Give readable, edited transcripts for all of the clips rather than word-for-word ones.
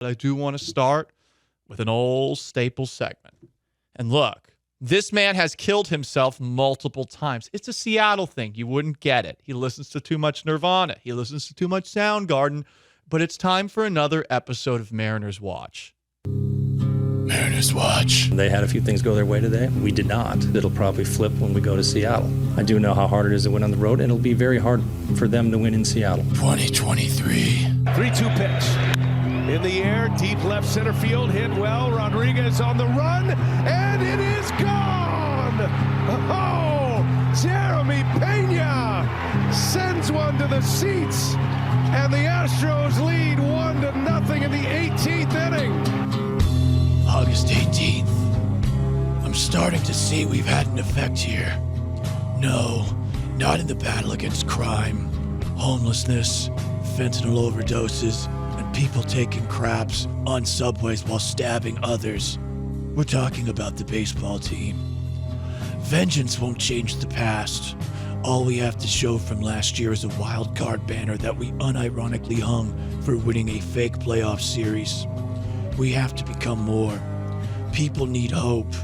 But I do want to start with an old staple segment. And look, this man has killed himself multiple times. It's a Seattle thing. You wouldn't get it. He listens to too much Nirvana. He listens to too much Soundgarden. But it's time for another episode of Mariners Watch. Mariners Watch. They had a few things go their way today. We did not. It'll probably flip when we go to Seattle. I do know how hard it is to win on the road, and it'll be very hard for them to win in Seattle. 2023. 3-2 pitch. In the air, deep left center field, hit well. Rodriguez on the run, and it is gone! Oh, Jeremy Pena sends one to the seats, and the Astros lead 1-0 in the 18th inning. August 18th. I'm starting to see we've had an effect here. No, not in the battle against crime, homelessness, fentanyl overdoses, and people taking craps on subways while stabbing others. We're talking about the baseball team. Vengeance won't change the past. All we have to show from last year is a wild card banner that we unironically hung for winning a fake playoff series. We have to become more. People need hope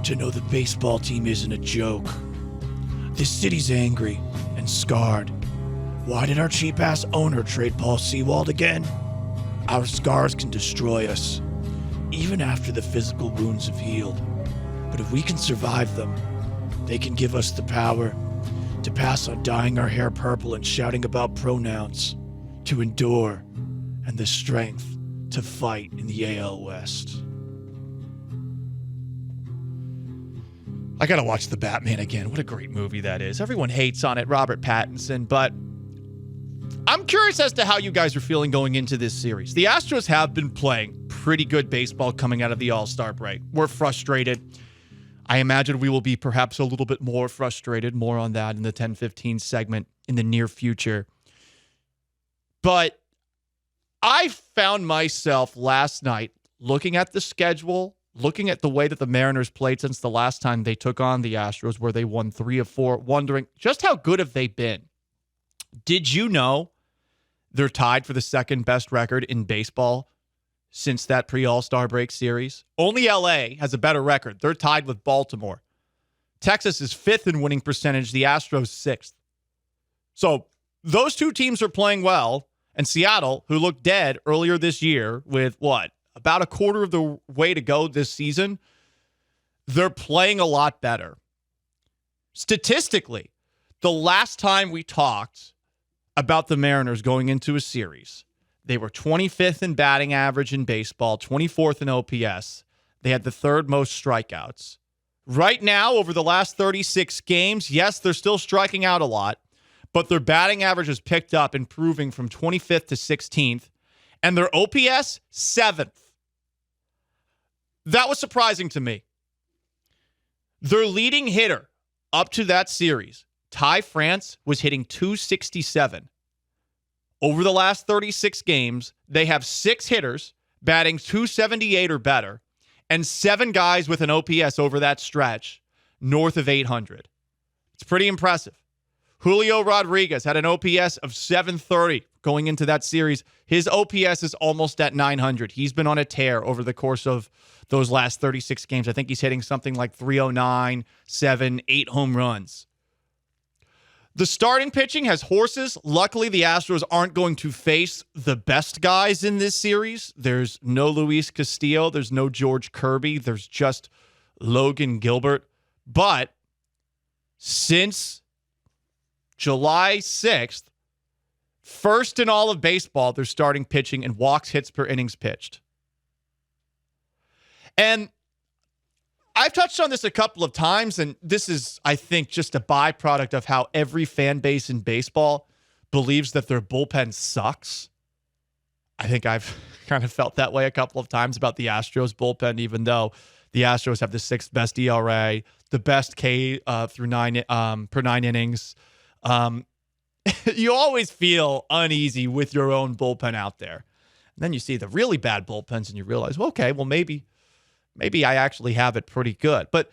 to know the baseball team isn't a joke. This city's angry and scarred. Why did our cheap-ass owner trade Paul Sewald again? Our scars can destroy us, even after the physical wounds have healed. But if we can survive them, they can give us the power to pass on dyeing our hair purple and shouting about pronouns, to endure, and the strength to fight in the AL West. I gotta watch The Batman again. What a great movie that is. Everyone hates on it, Robert Pattinson, but I'm curious as to how you guys are feeling going into this series. The Astros have been playing pretty good baseball coming out of the All-Star break. We're frustrated. I imagine we will be perhaps a little bit more frustrated. More on that in the 10-15 segment in the near future. But I found myself last night looking at the schedule, looking at the way that the Mariners played since the last time they took on the Astros, where they won 3 of 4, wondering just how good have they been. Did you know they're tied for the second best record in baseball since that pre-All-Star break series? Only LA has a better record. They're tied with Baltimore. Texas is 5th in winning percentage, the Astros 6th. So those two teams are playing well, and Seattle, who looked dead earlier this year with about a quarter of the way to go this season, they're playing a lot better. Statistically, the last time we talked about the Mariners going into a series, they were 25th in batting average in baseball, 24th in OPS. They had the third most strikeouts. Right now, over the last 36 games, yes, they're still striking out a lot, but their batting average has picked up, improving from 25th to 16th, and their OPS, 7th. That was surprising to me. Their leading hitter up to that series, Ty France, was hitting .267. Over the last 36 games, they have 6 hitters batting .278 or better, and 7 guys with an OPS over that stretch north of 800. It's pretty impressive. Julio Rodriguez had an OPS of .730 going into that series. His OPS is almost at 900. He's been on a tear over the course of those last 36 games. I think he's hitting something like 309, 7, 8 home runs. The starting pitching has horses. Luckily, the Astros aren't going to face the best guys in this series. There's no Luis Castillo. There's no George Kirby. There's just Logan Gilbert. But since July 6th, first in all of baseball, they're starting pitching in walks, hits per innings pitched. And I've touched on this a couple of times, and this is, I think, just a byproduct of how every fan base in baseball believes that their bullpen sucks. I think I've kind of felt that way a couple of times about the Astros bullpen, even though the Astros have the 6th best ERA, the best K per 9 innings. You always feel uneasy with your own bullpen out there. And then you see the really bad bullpens and you realize, well, okay, well, maybe I actually have it pretty good. But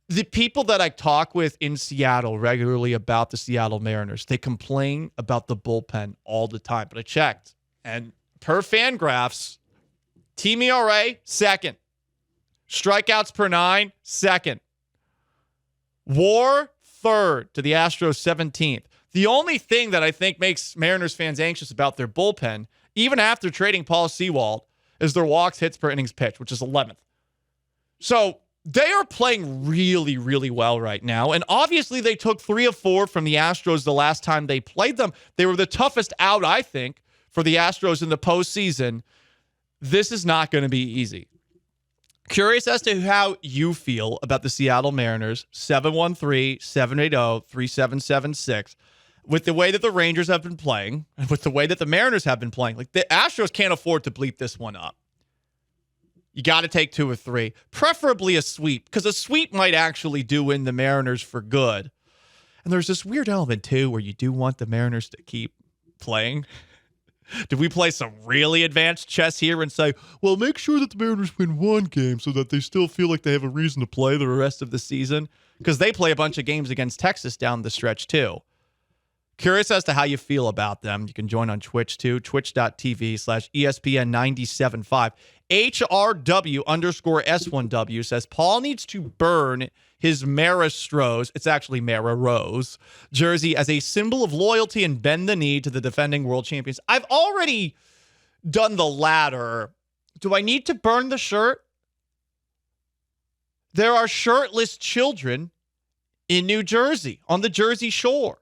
the people that I talk with in Seattle regularly about the Seattle Mariners, they complain about the bullpen all the time. But I checked, and per Fangraphs, Team ERA, second. Strikeouts per 9, second. WAR, third to the Astros, 17th. The only thing that I think makes Mariners fans anxious about their bullpen, even after trading Paul Sewald, is their walks, hits per innings pitched, which is 11th. So they are playing really, really well right now. And obviously they took 3 of 4 from the Astros the last time they played them. They were the toughest out, I think, for the Astros in the postseason. This is not going to be easy. Curious as to how you feel about the Seattle Mariners, 713-780-3776. With the way that the Rangers have been playing, and with the way that the Mariners have been playing, like the Astros can't afford to bleep this one up. You got to take 2 or 3, preferably a sweep, because a sweep might actually do win the Mariners for good. And there's this weird element, too, where you do want the Mariners to keep playing. Do we play some really advanced chess here and say, well, make sure that the Mariners win one game so that they still feel like they have a reason to play the rest of the season? Because they play a bunch of games against Texas down the stretch, too. Curious as to how you feel about them. You can join on Twitch, too. Twitch.tv/ESPN975. HRW_S1W says, Paul needs to burn his Maristros, it's actually Mara Rose, jersey as a symbol of loyalty and bend the knee to the defending world champions. I've already done the latter. Do I need to burn the shirt? There are shirtless children in New Jersey, on the Jersey Shore.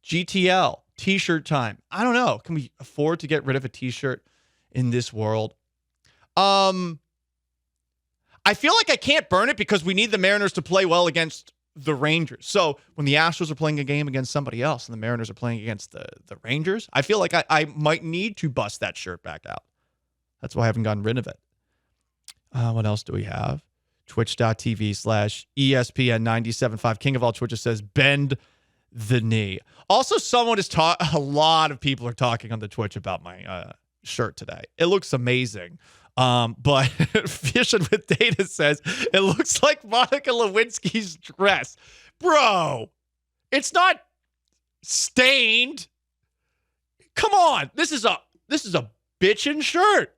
GTL, t-shirt time. I don't know. Can we afford to get rid of a t-shirt in this world? I feel like I can't burn it because we need the Mariners to play well against the Rangers. So when the Astros are playing a game against somebody else and the Mariners are playing against the Rangers, I feel like I might need to bust that shirt back out. That's why I haven't gotten rid of it. What else do we have? Twitch.tv/ESPN975. King of all Twitches says, bend the knee. Also, a lot of people are talking on the Twitch about my shirt today. It looks amazing. But Fishing with Data says, it looks like Monica Lewinsky's dress. Bro, it's not stained. Come on. This is a bitchin' shirt.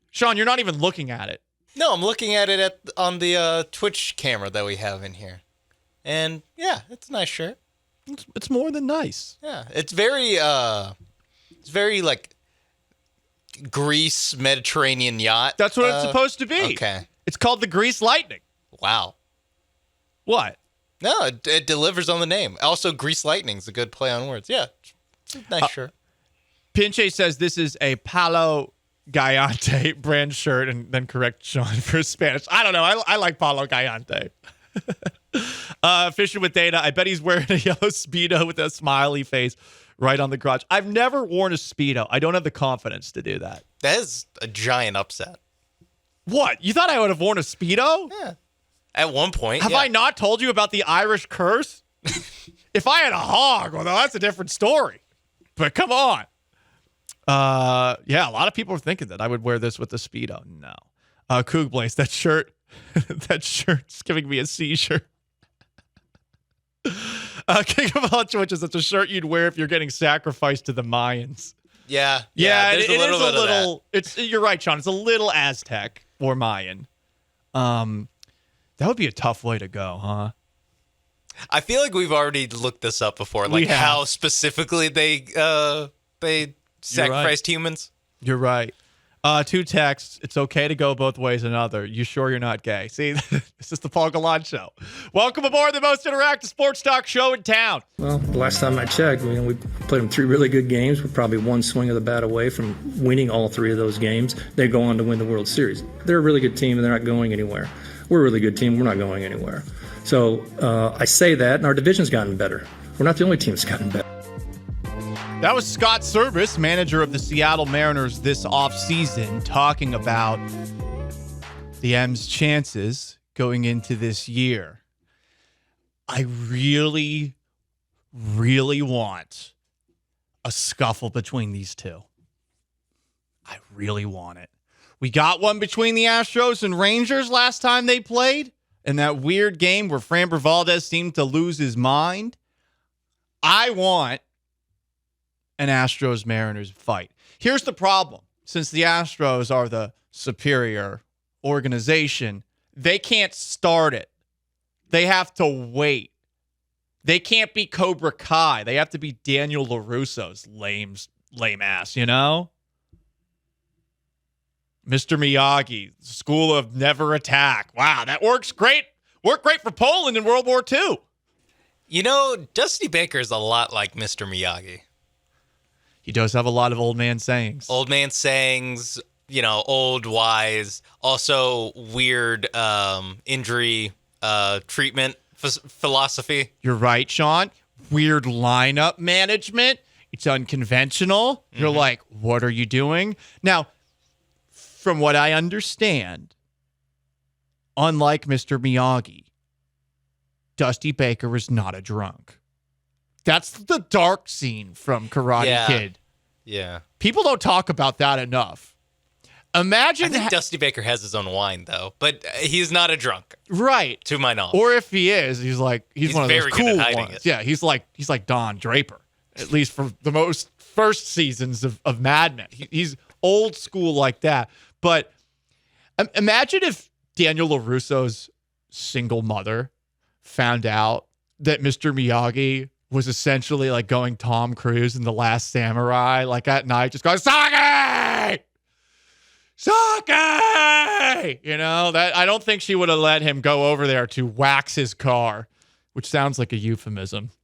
Sean, you're not even looking at it. No, I'm looking at it on the Twitch camera that we have in here. And yeah, it's a nice shirt. It's more than nice. Yeah, it's very like Greece Mediterranean yacht. That's what it's supposed to be. Okay. It's called the Grease Lightning. Wow. What? No, it delivers on the name. Also, Grease Lightning's a good play on words. Yeah, it's a nice shirt. Pinche says this is a Palo Gallante brand shirt, and then correct Sean for Spanish. I don't know. I like Palo Gallante. Fishing with Data. I bet he's wearing a yellow Speedo with a smiley face right on the crotch. I've never worn a Speedo. I don't have the confidence to do that. That is a giant upset. What? You thought I would have worn a Speedo? Yeah. At one point. Have I not told you about the Irish curse? If I had a hog, well, that's a different story. But come on. Yeah, a lot of people are thinking that I would wear this with the Speedo. No. Coog Blaze, that shirt's giving me a seizure. King of all Twitches, that's a shirt you'd wear if you're getting sacrificed to the Mayans. Yeah, it is a little. You're right, Sean. It's a little Aztec or Mayan. That would be a tough way to go, huh? I feel like we've already looked this up before, like how specifically they sacrificed humans. You're right. 2 texts. It's okay to go both ways. Another. You sure you're not gay? See, this is the Paul Gallant Show. Welcome aboard the most interactive sports talk show in town. Well, the last time I checked, we played them 3 really good games. We're probably one swing of the bat away from winning all 3 of those games. They go on to win the World Series. They're a really good team, and they're not going anywhere. We're a really good team. We're not going anywhere. So I say that, and our division's gotten better. We're not the only team that's gotten better. That was Scott Service, manager of the Seattle Mariners this offseason, talking about the M's chances going into this year. I really, really want a scuffle between these two. I really want it. We got one between the Astros and Rangers last time they played, in that weird game where Framber Valdez seemed to lose his mind. I want an Astros-Mariners fight. Here's the problem. since the Astros are the superior organization, they can't start it. They have to wait. They can't be Cobra Kai. They have to be Daniel LaRusso's lame ass, you know? Mr. Miyagi, school of never attack. Wow, that works great. Worked great for Poland in World War II. You know, Dusty Baker is a lot like Mr. Miyagi. He does have a lot of old man sayings. Old man sayings, you know, old wise, also weird injury treatment philosophy. You're right, Sean. Weird lineup management. It's unconventional. You're like, what are you doing? Now, from what I understand, unlike Mr. Miyagi, Dusty Baker is not a drunk. That's the dark scene from Karate Kid. Yeah. People don't talk about that enough. Imagine I think Dusty Baker has his own wine, though, but he's not a drunk, right? to my knowledge. Or if he is, he's one of those very good cool at hiding ones. it. Yeah, he's like Don Draper, at least for the most first seasons of Mad Men. He's old school like that. But imagine if Daniel LaRusso's single mother found out that Mr. Miyagi was essentially like going Tom Cruise in The Last Samurai, like at night, just going, Sake! Sake! You know, that I don't think she would have let him go over there to wax his car, which sounds like a euphemism.